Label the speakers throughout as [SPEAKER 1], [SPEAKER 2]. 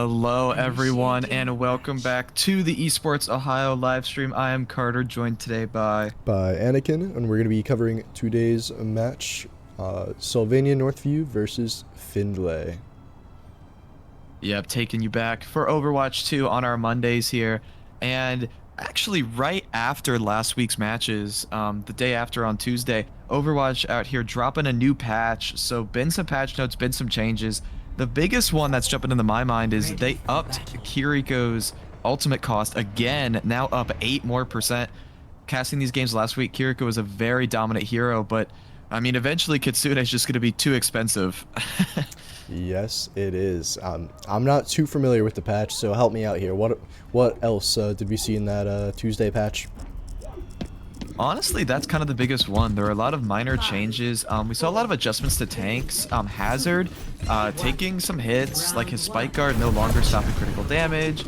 [SPEAKER 1] Hello everyone and welcome back to the Esports Ohio live stream. I am Carter, joined today by
[SPEAKER 2] Anakin, and we're going to be covering today's match, Sylvania Northview versus Findlay.
[SPEAKER 1] Yep, taking you back for Overwatch 2 on our Mondays here. And actually right after last week's matches, the day after on Tuesday, Overwatch out here dropping a new patch. So been some patch notes, been some changes. The biggest one that's jumping into my mind is they upped Kiriko's ultimate cost again, now up 8% more. Casting these games last week, Kiriko was a very dominant hero, but I mean, eventually Kitsune is just going to be too expensive.
[SPEAKER 2] Yes, it is. I'm not too familiar with the patch, so help me out here. What else did we see in that Tuesday patch?
[SPEAKER 1] Honestly, that's kind of the biggest one. There are a lot of minor changes. We saw a lot of adjustments to tanks. Hazard taking some hits, like his spike guard no longer stopping critical damage.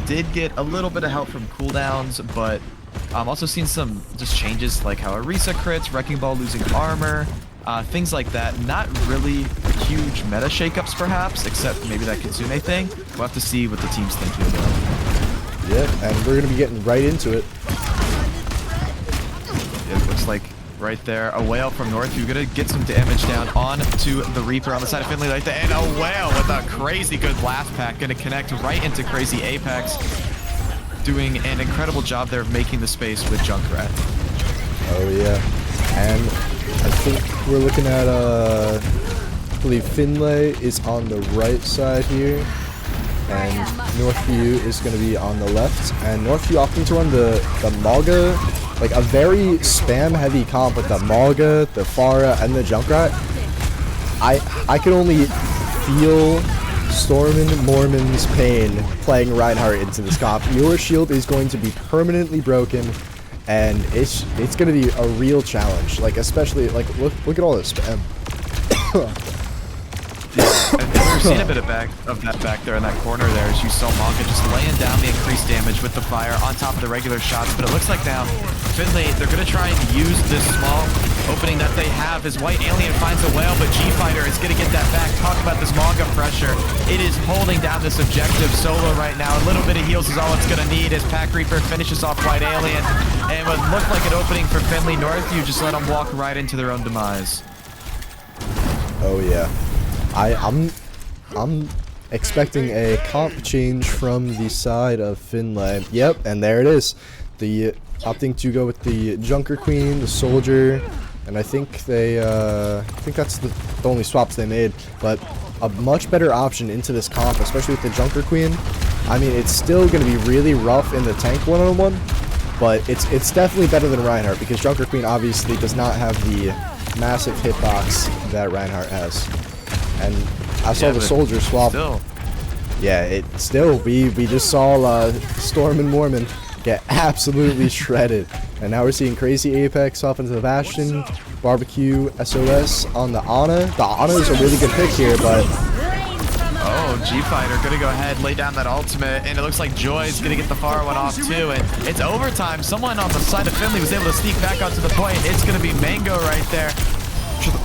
[SPEAKER 1] Did get a little bit of help from cooldowns, but also seen some just changes like how Arisa crits, Wrecking Ball losing armor, things like that. Not really huge meta shakeups perhaps, except maybe that Kitsune thing. We'll have to see what the team's thinking about.
[SPEAKER 2] Yeah, and we're going to be getting right into it.
[SPEAKER 1] It looks like right there, a whale from Northview gonna get some damage down on to the Reaper on the side of Findlay right there, and a whale with a crazy good blast pack gonna connect right into Crazy Apex, doing an incredible job there of making the space with Junkrat.
[SPEAKER 2] Oh yeah, and I think we're looking at I believe Findlay is on the right side here, and Northview is going to be on the left, and Northview opting to run the Malga, like a very spam-heavy comp with the Malga, the Pharah, and the Junkrat. I can only feel Stormin Mormon's pain playing Reinhardt into this comp. Your shield is going to be permanently broken, and it's going to be a real challenge. Like, especially, like, look at all this spam.
[SPEAKER 1] We're seeing a bit of that back there in that corner there, as you saw Malga just laying down the increased damage with the fire on top of the regular shots. But it looks like now Findlay, they're going to try and use this small opening that they have as White Alien finds a whale, but G-Fighter is going to get that back. Talk about this Malga pressure. It is holding down this objective solo right now. A little bit of heals is all it's going to need as Pack Reaper finishes off White Alien. And what looked like an opening for Findlay, Northview just let them walk right into their own demise.
[SPEAKER 2] Oh yeah. I'm expecting a comp change from the side of Findlay. Yep, and there it is. The opting to go with the Junker Queen, the Soldier, and I think that's the only swaps they made. But a much better option into this comp, especially with the Junker Queen. I mean, it's still going to be really rough in the tank one-on-one, but it's definitely better than Reinhardt, because Junker Queen obviously does not have the massive hitbox that Reinhardt has. And I saw the Soldier swap.
[SPEAKER 1] Still.
[SPEAKER 2] Yeah, we just saw Storm and Mormon get absolutely shredded. And now we're seeing Crazy Apex off into the Bastion, Barbecue, SOS on the Ana. The Ana is a really good pick here, but...
[SPEAKER 1] Oh, G-Fighter gonna go ahead, lay down that ultimate, and it looks like Joy's gonna get the far one off too, and it's overtime. Someone on the side of Findlay was able to sneak back onto the point. It's gonna be Mango right there,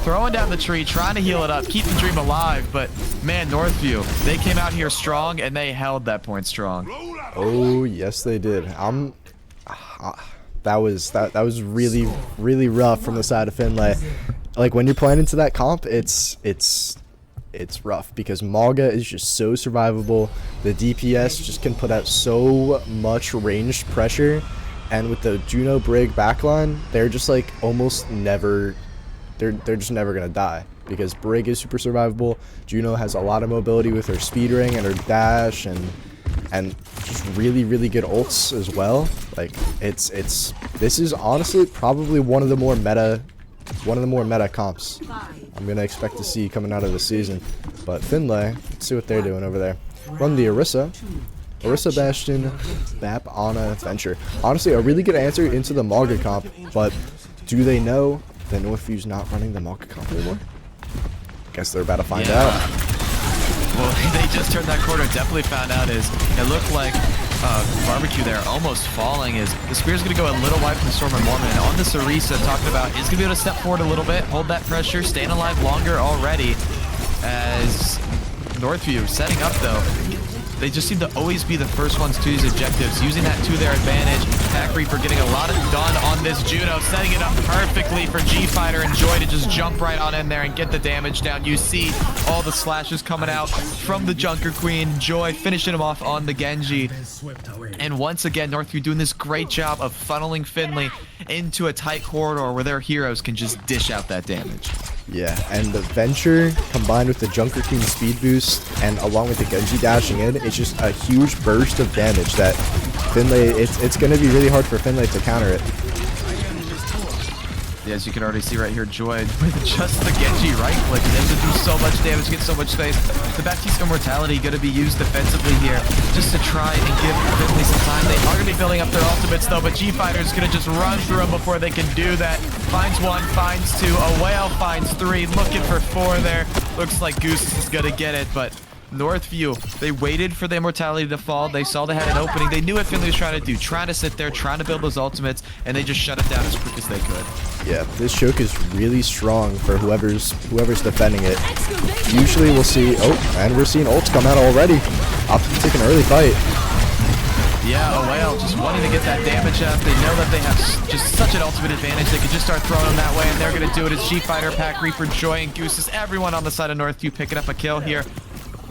[SPEAKER 1] throwing down the tree, trying to heal it up, keep the dream alive. But man, Northview, they came out here strong and they held that point strong.
[SPEAKER 2] Oh yes, they did. That was really rough from the side of Findlay. Like, when you're playing into that comp, it's rough because Malga is just so survivable. The DPS just can put out so much ranged pressure, and with the Juno Brig backline, they're just like almost never. They're just never gonna die because Brig is super survivable. Juno has a lot of mobility with her speed ring and her dash, and just really good ults as well. Like, this is honestly probably one of the more meta comps I'm gonna expect to see coming out of the season. But Findlay, let's see what they're doing over there. Run the Arisa Bastion, Bap, Ana, Venture. Honestly, a really good answer into the Malga comp, but do they know that Northview's not running the Malga comp anymore? Guess they're about to find out.
[SPEAKER 1] Well, they just turned that corner, definitely found out. Is it looked like Barbecue there almost falling, is the Spear's going to go a little wide from Storm and Mormon. And on this Arisa, talking about, is going to be able to step forward a little bit, hold that pressure, staying alive longer already, as Northview setting up though. they just seem to always be the first ones to these objectives, using that to their advantage. Pack Reaper getting a lot of done on this Juno, setting it up perfectly for G-Fighter and Joy to just jump right on in there and get the damage down. You see all the slashes coming out from the Junker Queen. Joy finishing him off on the Genji. And once again, Northview doing this great job of funneling Findlay into a tight corridor where their heroes can just dish out that damage.
[SPEAKER 2] Yeah, and the Venture combined with the Junker Queen speed boost and along with the Genji dashing in, it's just a huge burst of damage that Findlay, it's going to be really hard for Findlay to counter it.
[SPEAKER 1] Yeah, as you can already see right here, Joy with just the Genji right click is able to do so much damage, get so much space. The Baptiste Immortality going to be used defensively here just to try and give Findlay some time. They are going to be building up their ultimates though, but G-Fighter is going to just run through them before they can do that. Finds one, finds two, a whale finds three, looking for four there. Looks like Goose is going to get it, but Northview, they waited for the Immortality to fall. They saw they had an opening. They knew what Findlay was trying to do, trying to sit there, trying to build those ultimates, and they just shut it down as quick as they could.
[SPEAKER 2] Yeah, this choke is really strong for whoever's defending it. Usually we'll see, oh, and we're seeing ults come out already. Opting to take an early fight.
[SPEAKER 1] Yeah, a whale just wanting to get that damage up. They know that they have just such an ultimate advantage. They could just start throwing them that way, and they're going to do it as G-Fighter, Pack Reaper, Joy, and Gooses. Everyone on the side of Northview picking up a kill here.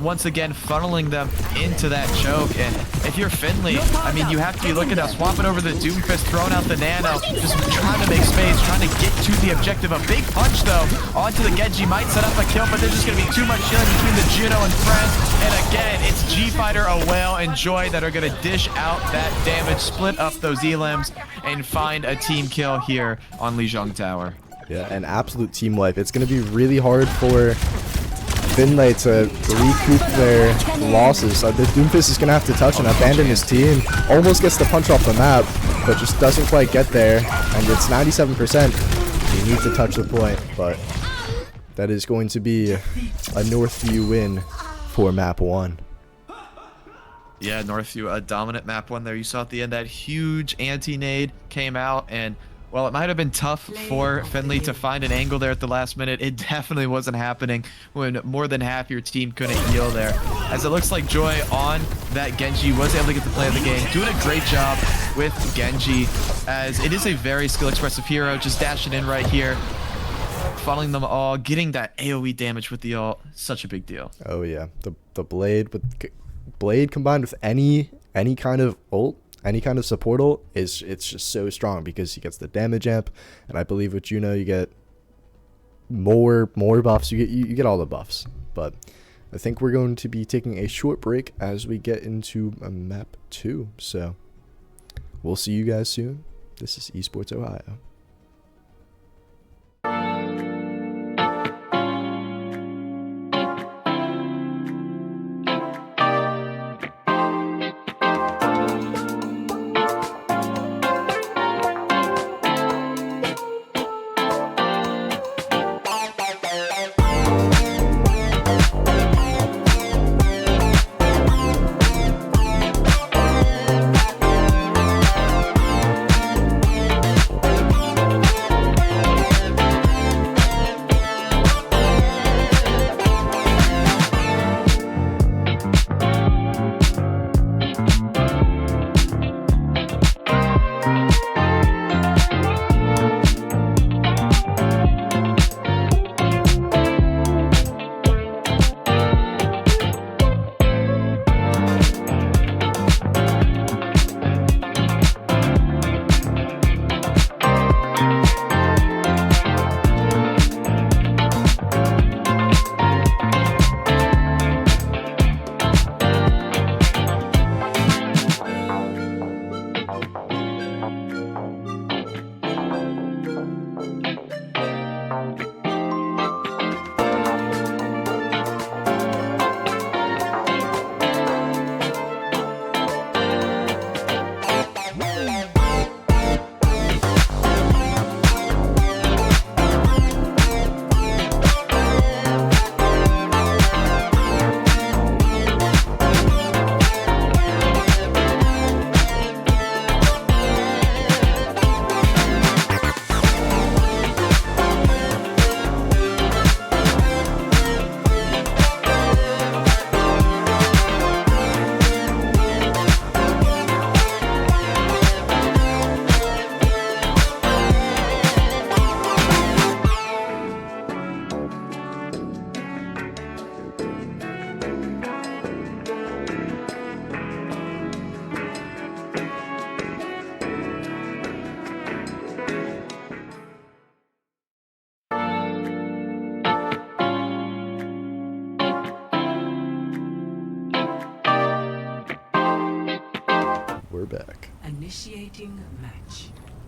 [SPEAKER 1] Once again, funneling them into that choke. And if you're Findlay, I mean, you have to be looking at swapping over the Doomfist, throwing out the Nano, just trying to make space, trying to get to the objective. A big punch, though, onto the Genji might set up a kill, but there's just going to be too much healing between the Juno and friends. And again, it's G-Fighter, a whale, and Joy that are going to dish out that damage, split up those elims, and find a team kill here on Lijiang Tower.
[SPEAKER 2] Yeah, an absolute team wipe. It's going to be really hard for Findlay to recoup their losses. The Doomfist is going to have to touch and abandon his team. Almost gets the punch off the map, but just doesn't quite get there. And it's 97%. You need to touch the point, but that is going to be a Northview win for map 1.
[SPEAKER 1] Yeah, Northview, a dominant map 1 there. You saw at the end that huge anti-nade came out, and well, it might have been tough for Findlay to find an angle there at the last minute. It definitely wasn't happening when more than half your team couldn't heal there. As it looks like Joy on that Genji was able to get the play of the game. Doing a great job with Genji, as it is a very skill-expressive hero. Just dashing in right here, funneling them all, getting that AoE damage with the ult. Such a big deal.
[SPEAKER 2] Oh yeah, the blade combined with any kind of ult, any kind of support ult, it's just so strong because he gets the damage amp, and I believe with Juno you get more buffs. You get all the buffs. But I think we're going to be taking a short break as we get into map 2. So we'll see you guys soon. This is Esports Ohio.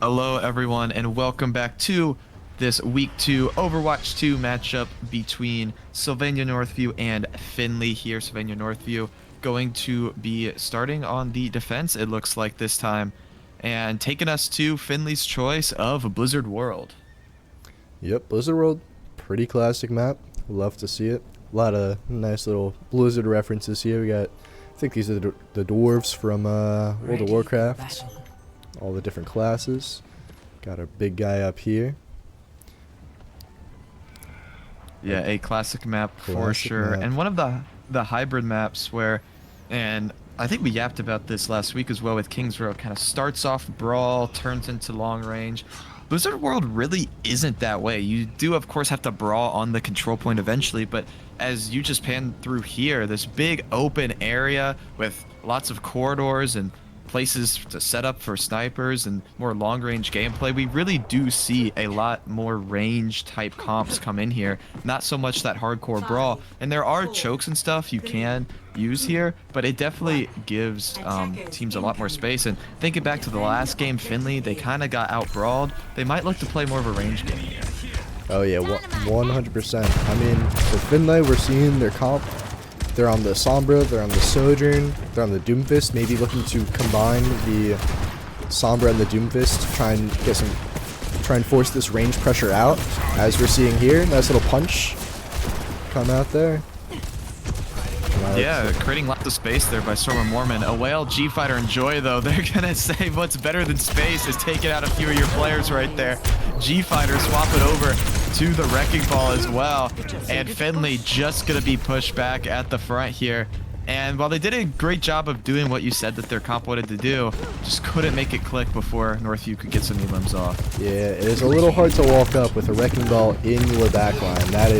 [SPEAKER 1] Hello everyone and welcome back to this week 2 Overwatch 2 matchup between Sylvania Northview and Findlay here. Sylvania Northview going to be starting on the defense, it looks like this time, and taking us to Findlay's choice of Blizzard World.
[SPEAKER 2] Yep, Blizzard World, pretty classic map. Love to see it. A lot of nice little Blizzard references here. We got, I think these are the dwarves from World of Warcraft. All the different classes. Got our big guy up here.
[SPEAKER 1] Yeah, a classic map for sure. And one of the hybrid maps where, and I think we yapped about this last week as well with King's Row, kind of starts off brawl, turns into long range. Blizzard World really isn't that way. You do, of course, have to brawl on the control point eventually, but as you just pan through here, this big open area with lots of corridors and places to set up for snipers and more long-range gameplay, we really do see a lot more range-type comps come in here. Not so much that hardcore brawl. And there are chokes and stuff you can use here, but it definitely gives teams a lot more space. And thinking back to the last game, Findlay, they kind of got out-brawled. They might look to play more of a range game here.
[SPEAKER 2] Oh yeah, 100%. I mean, for Findlay, we're seeing their comp. They're on the Sombra, they're on the Sojourn, they're on the Doomfist, maybe looking to combine the Sombra and the Doomfist, try and force this range pressure out, as we're seeing here. Nice little punch come out there.
[SPEAKER 1] Yeah, creating lots of space there by Storm and Mormon. A Whale, G-Fighter, and Joy, though, they're gonna say what's better than space is taking out a few of your players right there. G-Fighter swap it over to the Wrecking Ball as well. And Findlay just gonna be pushed back at the front here. And while they did a great job of doing what you said that their comp wanted to do, just couldn't make it click before Northview could get some elims off.
[SPEAKER 2] Yeah, it is a little hard to walk up with a Wrecking Ball in your backline. That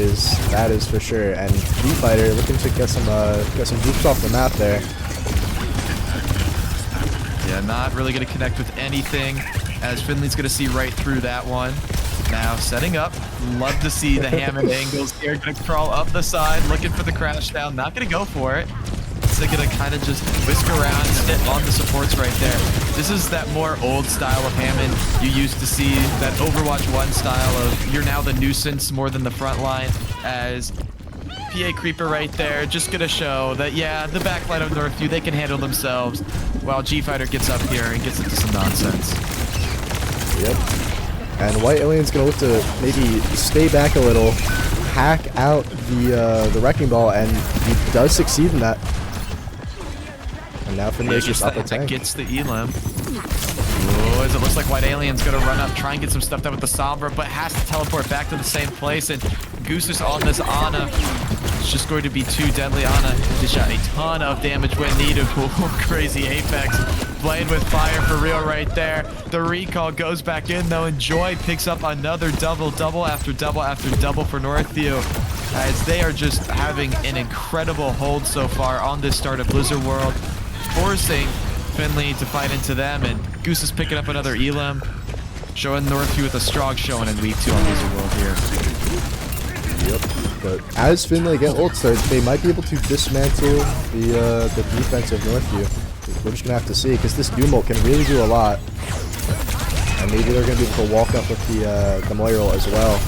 [SPEAKER 2] is for sure. And G-Fighter looking to get some boosts off the map there.
[SPEAKER 1] Yeah, not really gonna connect with anything, as Findlay's gonna see right through that one. Now setting up, love to see the Hammond angles here. Gonna crawl up the side, looking for the crash down. Not gonna go for it. So gonna kind of just whisk around, sit on the supports right there. This is that more old style of Hammond you used to see, that Overwatch 1 style of you're now the nuisance more than the front line, as PA Creeper right there, just gonna show that, yeah, the backline of Northview, they can handle themselves, while G-Fighter gets up here and gets into some nonsense.
[SPEAKER 2] Yep. And White Alien's gonna look to maybe stay back a little, hack out the Wrecking Ball, and he does succeed in that. And now Findlay's just up a tank.
[SPEAKER 1] Gets the elim. Oh, as it looks like White Alien's gonna run up, try and get some stuff done with the Sombra, but has to teleport back to the same place. And Goose is on this Ana. It's just going to be too deadly. Ana dish out a ton of damage when needed. Crazy Apex playing with fire for real right there. The recall goes back in though, and Joy picks up another double after double after double for Northview, as they are just having an incredible hold so far on this start of Blizzard World, forcing Findlay to fight into them. And Goose is picking up another elim, showing Northview with a strong showing in week 2 on Blizzard World here.
[SPEAKER 2] Yep. But as Findlay get ult started, they might be able to dismantle the defense of Northview. We're just gonna have to see, because this Doom ult can really do a lot, and maybe they're gonna be able to walk up with the Moira ult as well.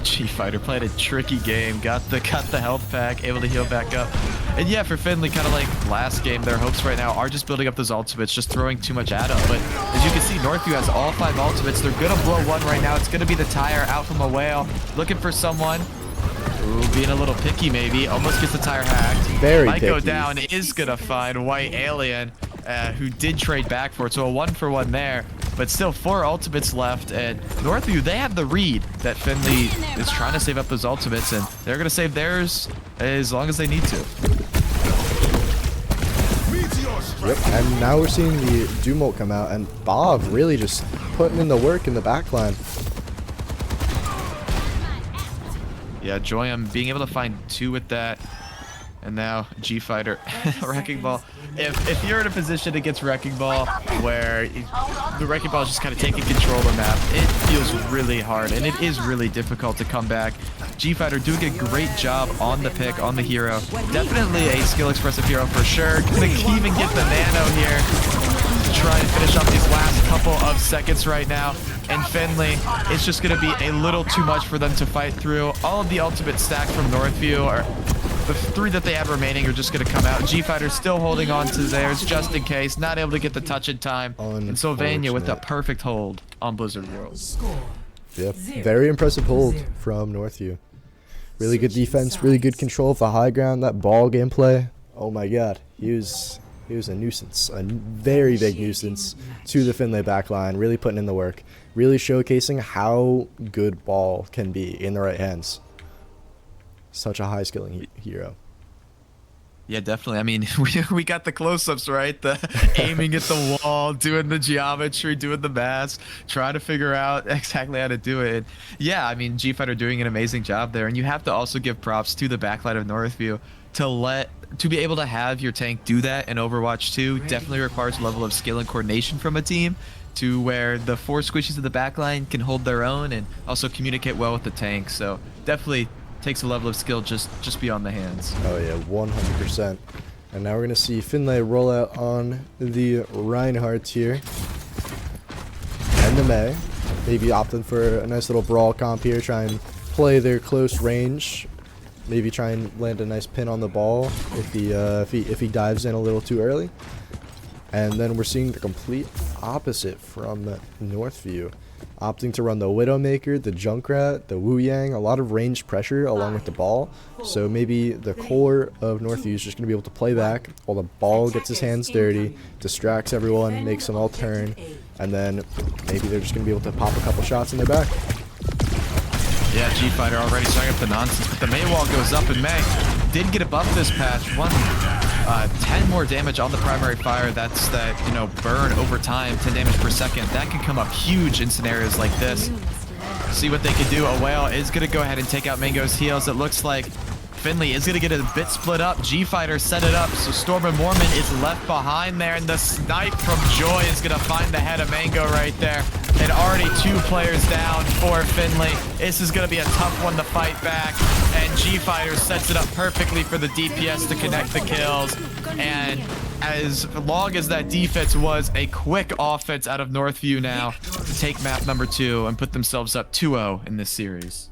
[SPEAKER 1] G-Fighter played a tricky game, got the health pack, able to heal back up. And yeah, for Findlay, kind of like last game, their hopes right now are just building up those ultimates, just throwing too much at them. But as you can see, Northview has all 5 ultimates. They're gonna blow one right now. It's gonna be the Tire out from a Whale, looking for someone. Ooh, being a little picky maybe. Almost gets the Tire hacked.
[SPEAKER 2] Very
[SPEAKER 1] Might
[SPEAKER 2] picky.
[SPEAKER 1] go down, is gonna find White Alien, who did trade back for it. So a 1-for-1 there. But still 4 ultimates left, and Northview, they have the read that Findlay is trying to save up those ultimates, and they're going to save theirs as long as they need to.
[SPEAKER 2] Yep, and now we're seeing the Doom ult come out, and Bob really just putting in the work in the backline.
[SPEAKER 1] Yeah, Joyum being able to find 2 with that. And now G Fighter Wrecking Ball. If you're in a position against Wrecking Ball where the Wrecking Ball is just kind of taking control of the map, it feels really hard and it is really difficult to come back. G Fighter doing a great job on the pick, on the hero. Definitely a skill expressive hero for sure. Gonna even get the nano here to try and finish off these last couple of seconds right now. And Findlay, it's just gonna be a little too much for them to fight through. All of the ultimate stack from Northview are the 3 that they have remaining are just going to come out. G Fighter's still holding on to theirs just in case. Not able to get the touch in time. And Sylvania with a perfect hold on Blizzard World.
[SPEAKER 2] Yep. Very impressive hold from Northview. Really good defense. Really good control of the high ground. That ball gameplay. Oh my god. He was a nuisance. A very big nuisance to the Findlay backline. Really putting in the work. Really showcasing how good ball can be in the right hands. Such a high skilling hero.
[SPEAKER 1] Yeah, definitely. I mean, we got the close-ups, right? The aiming at the wall, doing the geometry, doing the math, trying to figure out exactly how to do it. Yeah, I mean, G Fighter doing an amazing job there. And you have to also give props to the backline of Northview to be able to have your tank do that in Overwatch 2 definitely requires a level of skill and coordination from a team to where the 4 squishies of the backline can hold their own and also communicate well with the tank. So definitely takes a level of skill just beyond the hands.
[SPEAKER 2] Oh yeah, 100%. And now we're gonna see Findlay roll out on the Reinhardt here. And the Mei. Maybe opting for a nice little brawl comp here, try and play their close range. Maybe try and land a nice pin on the ball if he dives in a little too early. And then we're seeing the complete opposite from Northview. Opting to run the Widowmaker, the Junkrat, the Wu Yang, a lot of ranged pressure along with the ball. So maybe the core of Northview is just going to be able to play back while the ball gets his hands dirty, distracts everyone, makes them all turn, and then maybe they're just going to be able to pop a couple shots in their back.
[SPEAKER 1] Yeah, G Fighter already starting up the nonsense, but the Mei wall goes up and Mei did get a buff this patch. 10 more damage on the primary fire. That's that, you know, burn over time, 10 damage per second. That can come up huge in scenarios like this. See what they can do. A whale is going to go ahead and take out Mango's heals. It looks like Findlay is going to get a bit split up. G Fighter set it up, so Storm and Mormon is left behind there, and the snipe from Joy is going to find the head of Mango right there. And already 2 players down for Findlay. This is going to be a tough one to fight back, and G Fighter sets it up perfectly for the DPS to connect the kills. And as long as that defense was, a quick offense out of Northview now to take map number 2 and put themselves up 2-0 in this series.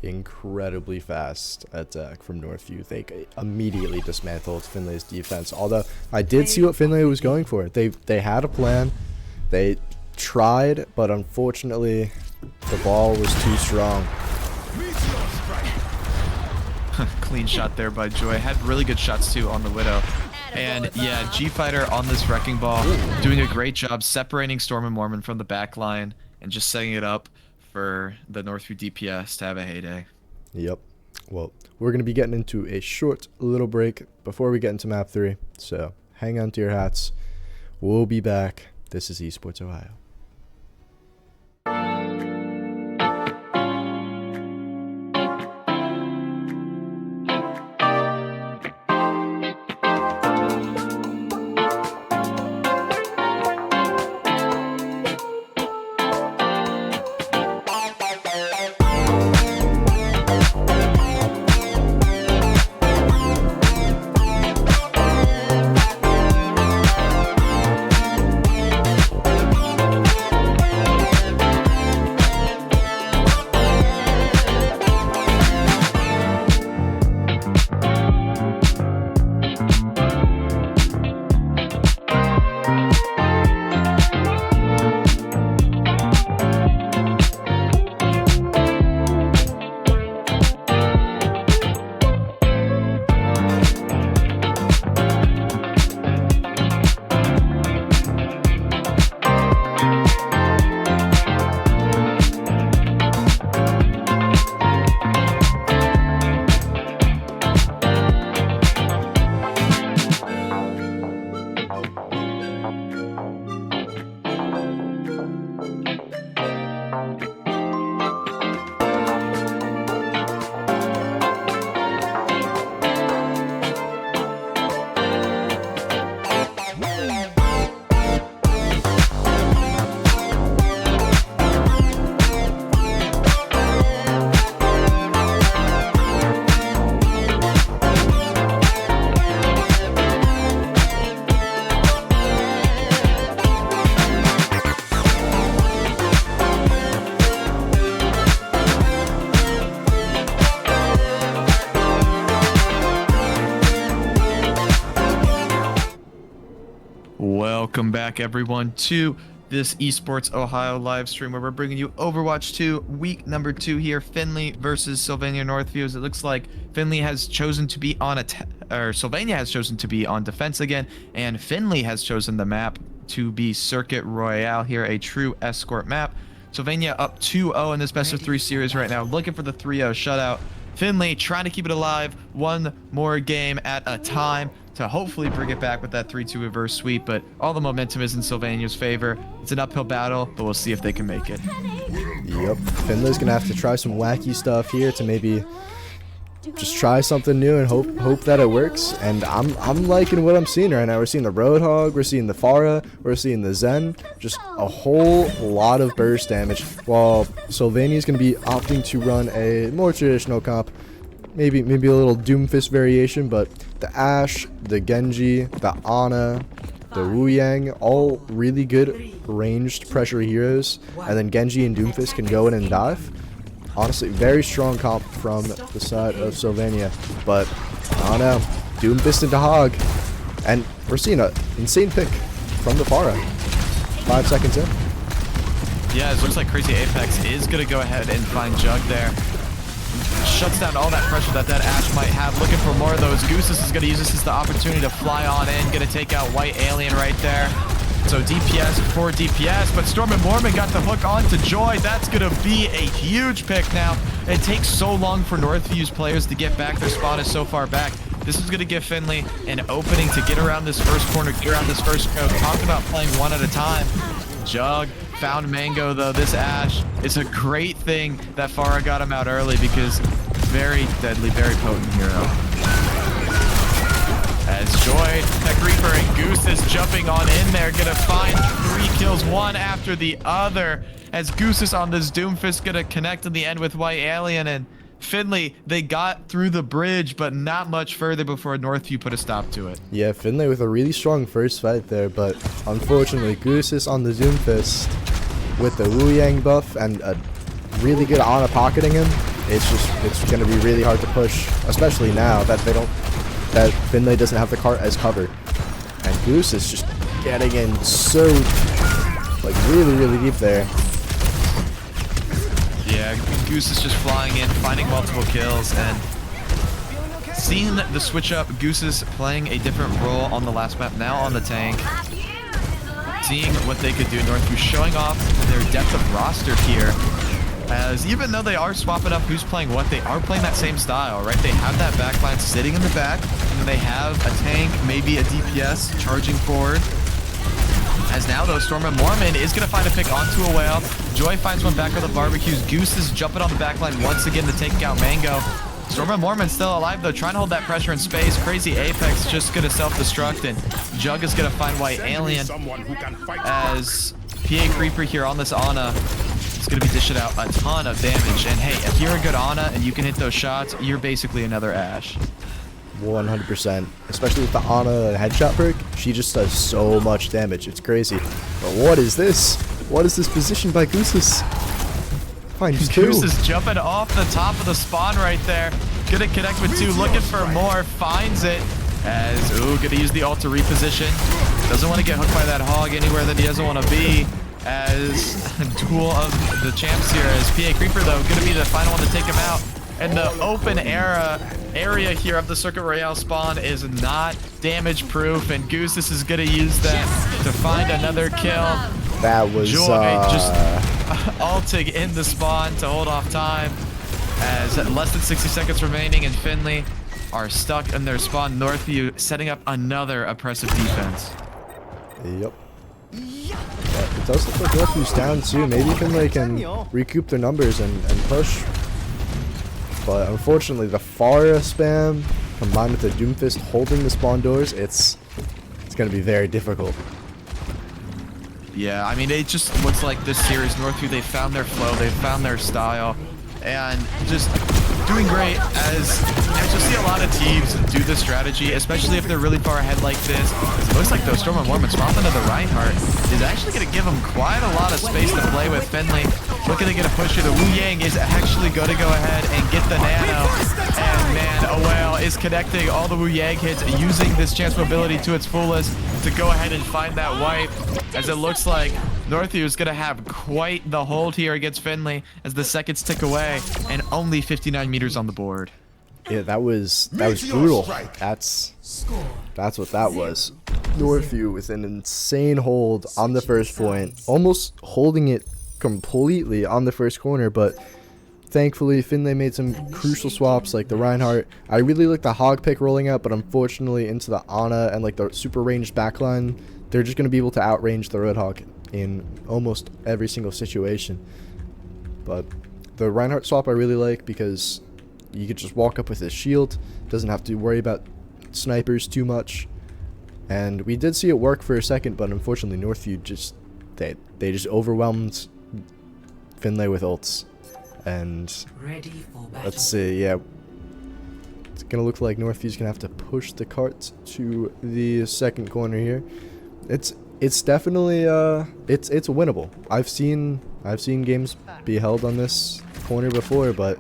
[SPEAKER 2] Incredibly fast attack from Northview. They immediately dismantled Findlay's defense. Although I did see what Findlay was going for. They had a plan. They tried, but unfortunately the ball was too strong.
[SPEAKER 1] Clean shot there by Joy. Had really good shots too on the Widow. And yeah, G Fighter on this Wrecking Ball doing a great job separating Storm and Mormon from the back line and just setting it up for the Northview DPS to have a heyday. Yep.
[SPEAKER 2] Well, we're going to be getting into a short little break before we get into map 3. So hang on to your hats. We'll be back. This is Esports Ohio.
[SPEAKER 1] Welcome back, everyone, to this Esports Ohio live stream where we're bringing you Overwatch 2 week number 2 here, Findlay versus Sylvania Northview. As it looks like Findlay has chosen to be on Sylvania has chosen to be on defense again, and Findlay has chosen the map to be Circuit Royale here, a true escort map. Sylvania up 2-0 in this best of 3 series right now, looking for the 3-0 shutout. Findlay trying to keep it alive, one more game at a time to hopefully bring it back with that 3-2 reverse sweep, but all the momentum is in Sylvania's favor. It's an uphill battle, but we'll see if they can make it.
[SPEAKER 2] Yep, Findlay's gonna have to try some wacky stuff here to maybe just try something new and hope that it works. And I'm liking what I'm seeing right now. We're seeing the Roadhog, we're seeing the Pharah, we're seeing the Zen, just a whole lot of burst damage, while Sylvania's gonna be opting to run a more traditional comp. Maybe a little Doomfist variation, but the Ashe, the Genji, the Ana, the Wu Yang, all really good ranged pressure heroes. And then Genji and Doomfist can go in and dive. Honestly, very strong comp from the side of Sylvania. But, I don't know, Doomfist into Hog. And we're seeing an insane pick from the Pharah. 5 seconds in.
[SPEAKER 1] Yeah, it looks like Crazy Apex is going to go ahead and find Jug there. Shuts down all that pressure that Ashe might have. Looking for more of those. Goosus is going to use this as the opportunity to fly on in. Going to take out White Alien right there. So DPS for DPS, but Storm and Mormon got the hook onto Joy. That's going to be a huge pick now. It takes so long for Northview's players to get back. Their spawn is so far back. This is going to give Findlay an opening to get around this first corner, get around this first coat. Talking about playing one at a time. Jug found Mango, though. This Ashe is a great thing that Pharah got him out early, because very deadly, very potent hero. As Joy, Tech Reaper, and Goose is jumping on in there, gonna find 3 kills, one after the other. As Goose is on this Doomfist, gonna connect in the end with White Alien, and Findlay, they got through the bridge, but not much further before Northview put a stop to it.
[SPEAKER 2] Yeah, Findlay with a really strong first fight there, but unfortunately, Goose is on the Doomfist with the Wu Yang buff and a really good Ana pocketing him. It's gonna be really hard to push, especially now that Findlay doesn't have the cart as cover. And Goose is just getting in so, like, really deep there.
[SPEAKER 1] Yeah, Goose is just flying in, finding multiple kills, and seeing the switch up. Goose is playing a different role on the last map, now on the tank. Seeing what they could do. Northview showing off their depth of roster here. As even though they are swapping up who's playing what, they are playing that same style, right? They have that backline sitting in the back, and then they have a tank, maybe a DPS charging forward. As now, though, Storm and Mormon is going to find a pick onto a whale. Joy finds one back with the barbecues. Goose is jumping on the backline once again to take out Mango. Storm and Mormon still alive, though, trying to hold that pressure in space. Crazy Apex just going to self-destruct, and Jug is going to find White Alien. As PA Creeper here on this Ana is going to be dishing out a ton of damage. And hey, if you're a good Ana and you can hit those shots, you're basically another Ashe.
[SPEAKER 2] 100%, especially with the Ana headshot perk. She just does so much damage. It's crazy. But what is this? What is this position by Goose's? Finds 2.
[SPEAKER 1] Goose is jumping off the top of the spawn right there. Gonna connect with 2, looking for more. Finds it. As, gonna use the ult to reposition. Doesn't want to get hooked by that Hog anywhere that he doesn't want to be. As duel of the champs here. As PA Creeper, though, gonna be the final one to take him out. And the open area here of the Circuit Royale spawn is not damage proof, and Goose is gonna use that to find another kill.
[SPEAKER 2] That was
[SPEAKER 1] Joy just ulting in the spawn to hold off time, as less than 60 seconds remaining, and Findlay are stuck in their spawn. Northview setting up another oppressive defense.
[SPEAKER 2] Yep. But it does look like Northview's down too. Maybe Findlay can recoup their numbers and push. But unfortunately, the Pharah spam combined with the Doomfist holding the spawn doors, it's going to be very difficult.
[SPEAKER 1] Yeah, I mean, it just looks like this series, Northview, they found their flow, they found their style, and just doing great. As you'll see a lot of teams do this strategy, especially if they're really far ahead like this. It looks like, though, Storm and Mormon swapping to the Reinhardt is actually going to give them quite a lot of space to play with. Findlay looking to get a push here. The Wu Yang is actually going to go ahead and get the nano. And man, a whale is connecting all the Wu Yang hits, using this chance mobility to its fullest to go ahead and find that wipe, as it looks like Northview is going to have quite the hold here against Findlay as the seconds tick away and only 59 meters on the board.
[SPEAKER 2] Yeah, that was brutal. That's what that was. Northview with an insane hold on the first point, almost holding it completely on the first corner, but thankfully Findlay made some crucial swaps like the Reinhardt. I really like the hog pick rolling out, but unfortunately into the Ana and like the super ranged backline, they're just going to be able to outrange the Roadhog in almost every single situation. But the Reinhardt swap I really like because you could just walk up with his shield, doesn't have to worry about snipers too much. And we did see it work for a second, but unfortunately Northview just they just overwhelmed Findlay with ults. And let's see, yeah, it's gonna look like Northview's gonna have to push the cart to the second corner here. It's definitely it's winnable. I've seen games be held on this corner before, but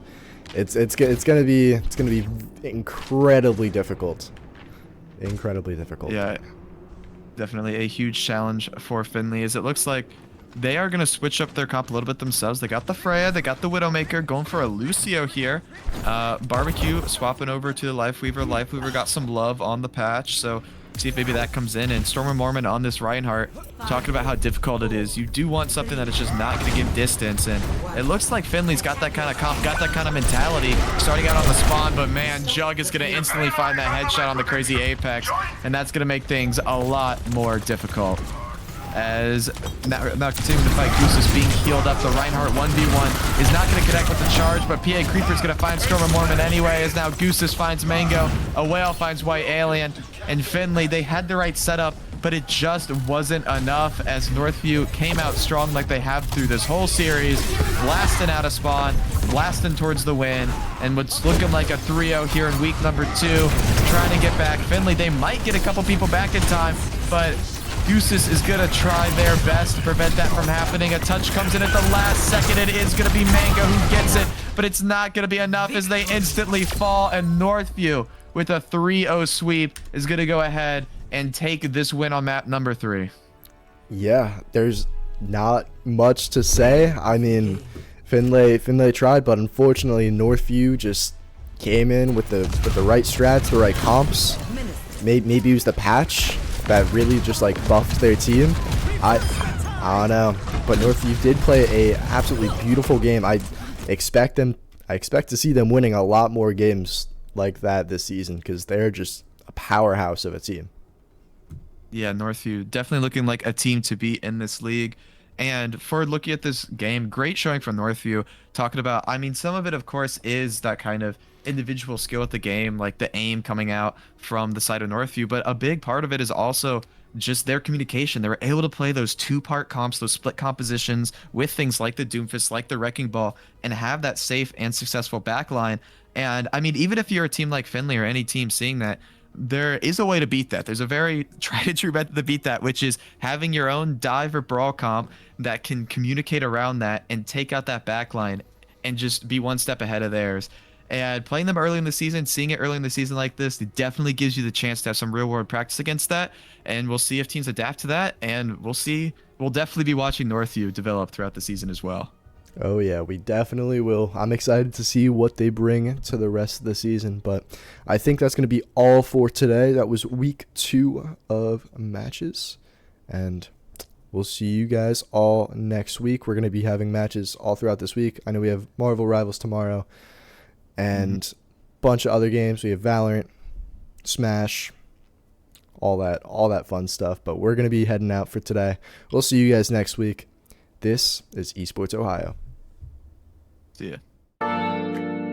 [SPEAKER 2] it's gonna be incredibly difficult. Incredibly difficult.
[SPEAKER 1] Yeah, definitely a huge challenge for Findlay, as it looks like they are going to switch up their comp a little bit themselves. They got the Freya, they got the Widowmaker, going for a Lucio here. Barbecue swapping over to the Lifeweaver. Lifeweaver got some love on the patch, so see if maybe that comes in. And Stormer Mormon on this Reinhardt, talking about how difficult it is. You do want something that is just not going to give distance, and it looks like Findlay's got that kind of comp, got that kind of mentality, starting out on the spawn, but man, Jug is going to instantly find that headshot on the crazy Apex, and that's going to make things a lot more difficult. As now continuing to fight, Goose is being healed up. The Reinhardt 1v1 is not going to connect with the charge, but PA Creeper is going to find Stormer Mormon anyway, as now Goose finds Mango, a Whale finds White Alien, and Findlay, they had the right setup, but it just wasn't enough, as Northview came out strong like they have through this whole series, blasting out of spawn, blasting towards the win, and what's looking like a 3-0 here in week number 2, trying to get back. Findlay, they might get a couple people back in time, but Goosis is going to try their best to prevent that from happening. A touch comes in at the last second. It is going to be Mango who gets it, but it's not going to be enough as they instantly fall, and Northview with a 3-0 sweep is going to go ahead and take this win on map number 3. Yeah,
[SPEAKER 2] there's not much to say. I mean, Findlay tried, but unfortunately Northview just came in with the right strats, the right comps. Maybe it was the patch that really just like buffed their team. I don't know, but Northview did play a absolutely beautiful game. I expect to see them winning a lot more games like that this season, because they're just a powerhouse of a team.
[SPEAKER 1] Yeah, Northview definitely looking like a team to be in this league. And for looking at this game, great showing from Northview. Talking about, I mean, some of it, of course, is that kind of individual skill at the game, like the aim coming out from the side of Northview. But a big part of it is also just their communication. They were able to play those two-part comps, those split compositions with things like the Doomfist, like the Wrecking Ball, and have that safe and successful backline. And I mean, even if you're a team like Findlay or any team seeing that, there is a way to beat that. There's a very tried and true method to beat that, which is having your own dive or brawl comp that can communicate around that and take out that backline and just be one step ahead of theirs. And playing them early in the season, seeing it early in the season like this, it definitely gives you the chance to have some real world practice against that. And we'll see if teams adapt to that. And we'll see. We'll definitely be watching Northview develop throughout the season as well.
[SPEAKER 2] Oh yeah, we definitely will. I'm excited to see what they bring to the rest of the season, but I think that's going to be all for today. That was week 2 of matches, and we'll see you guys all next week. We're going to be having matches all throughout this week. I know we have Marvel Rivals tomorrow, and a bunch of other games. We have Valorant, Smash, all that fun stuff, but we're going to be heading out for today. We'll see you guys next week. This is Esports Ohio.
[SPEAKER 1] See ya.